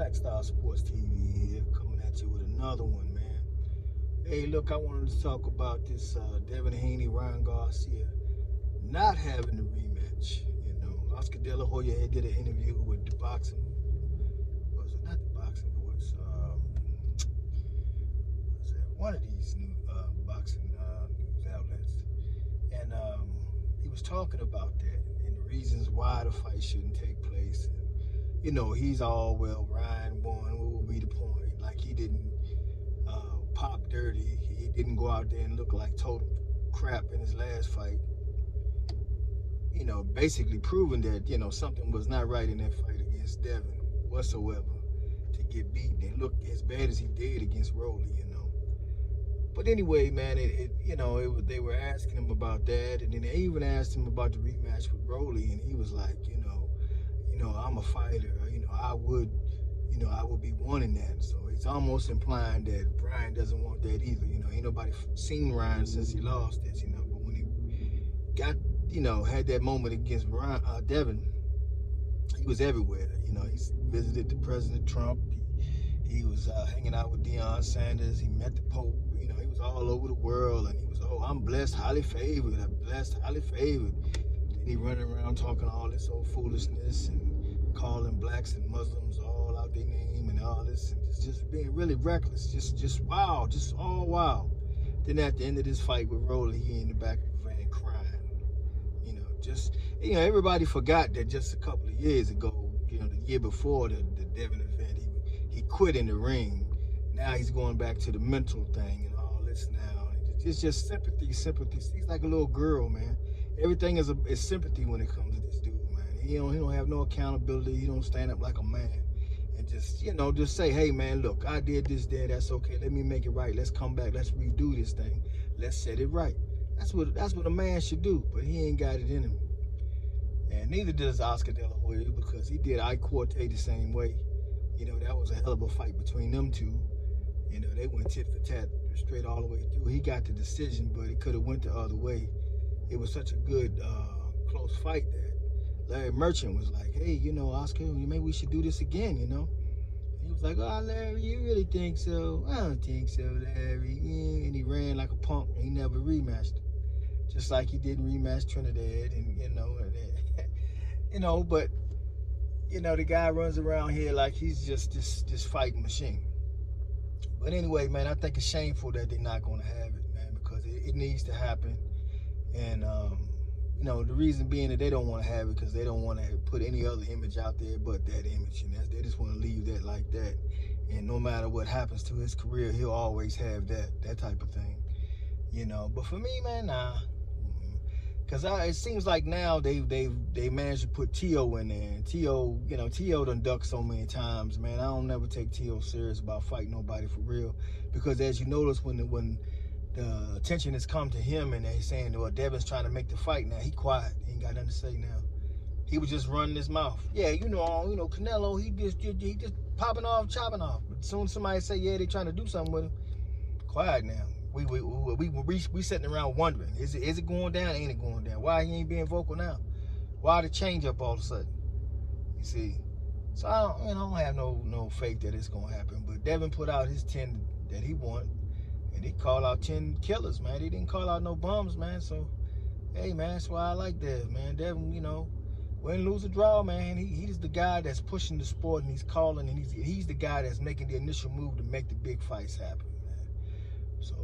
Black Star Sports TV here, coming at you with another one, man. Hey, look, I wanted to talk about this Devin Haney, Ryan Garcia not having the rematch. Oscar De La Hoya did an interview with the boxing, was it not the boxing voice? Was it one of these new boxing news outlets? And he was talking about that and the reasons why the fight shouldn't take place. And, he's all, well, Ryan won, what would be the point? Like, he didn't pop dirty. He didn't go out there and look like total crap in his last fight. Basically proving that, something was not right in that fight against Devin whatsoever to get beaten and look as bad as he did against Rolly, But anyway, man, they were asking him about that, and then they even asked him about the rematch with Rolly, and he was like, I'm a fighter, I would be wanting that. So it's almost implying that Brian doesn't want that either. Ain't nobody seen Ryan since he lost it, but when he got, had that moment against Devin, he was everywhere. He visited the President Trump. He was hanging out with Deion Sanders. He met the Pope. He was all over the world, and he was, I'm blessed, highly favored. I'm blessed, highly favored. And he running around talking all this old foolishness and calling blacks and Muslims all out their name and all this, and just being really reckless, just wild, just all wild. Then at the end of this fight with Rolly, he in the back of the van crying. Everybody forgot that just a couple of years ago, the year before the Devin event, he quit in the ring. Now he's going back to the mental thing and all this now. It's just sympathy. He's like a little girl, man. Everything is sympathy when it comes to this dude, man. He don't have no accountability. He don't stand up like a man and just say, hey, man, look, I did this there. That's okay. Let me make it right. Let's come back. Let's redo this thing. Let's set it right. That's what a man should do, but he ain't got it in him. And neither does Oscar De La Hoya, because he did Ike Quartet the same way. That was a hell of a fight between them two. They went tit for tat straight all the way through. He got the decision, but it could have went the other way. It was such a good, close fight that Larry Merchant was like, hey, Oscar, maybe we should do this again, He was like, oh, Larry, you really think so? I don't think so, Larry. Yeah. And he ran like a punk, and he never rematched. Just like he didn't rematch Trinidad, and but the guy runs around here like he's just this fighting machine. But anyway, man, I think it's shameful that they're not going to have it, man, because it needs to happen. And the reason being that they don't want to have it because they don't want to put any other image out there but that image, and they just want to leave that like that. And no matter what happens to his career, he'll always have that type of thing, But for me, man, nah. Because it seems like now they managed to put T.O. in there. And T.O., T.O. done ducked so many times, man. I don't never take T.O. serious about fighting nobody for real. Because as you notice, when the attention has come to him and they saying, well, Devin's trying to make the fight now, he quiet. He ain't got nothing to say now. He was just running his mouth. Yeah, Canelo, he just popping off, chopping off. But as soon as somebody say, yeah, they trying to do something with him, quiet now. We sitting around wondering, is it going down? Ain't it going down? Why he ain't being vocal now? Why the change up all of a sudden? You see, so I don't have no faith that it's gonna happen. But Devin put out his 10 that he won, and he called out 10 killers, man. He didn't call out no bums, man. So, hey, man, that's why I like Devin, man. Devin, win, lose, or draw, man. He's the guy that's pushing the sport, and he's calling, and he's the guy that's making the initial move to make the big fights happen. So,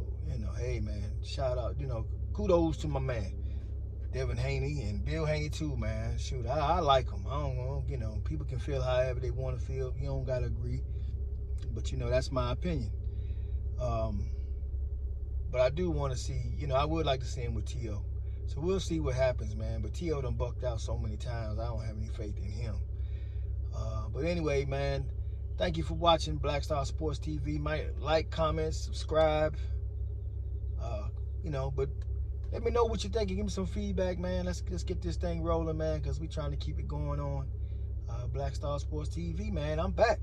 hey, man, shout out, kudos to my man, Devin Haney, and Bill Haney too, man. Shoot, I like him. I don't know, people can feel however they want to feel. You don't got to agree. But, that's my opinion. But I do want to see, I would like to see him with T.O. So we'll see what happens, man. But T.O. done bucked out so many times, I don't have any faith in him. But anyway, man, thank you for watching Black Star Sports TV. Like, comment, subscribe. But let me know what you think and give me some feedback, man. Let's get this thing rolling, man, because we're trying to keep it going on. Black Star Sports TV, man. I'm back.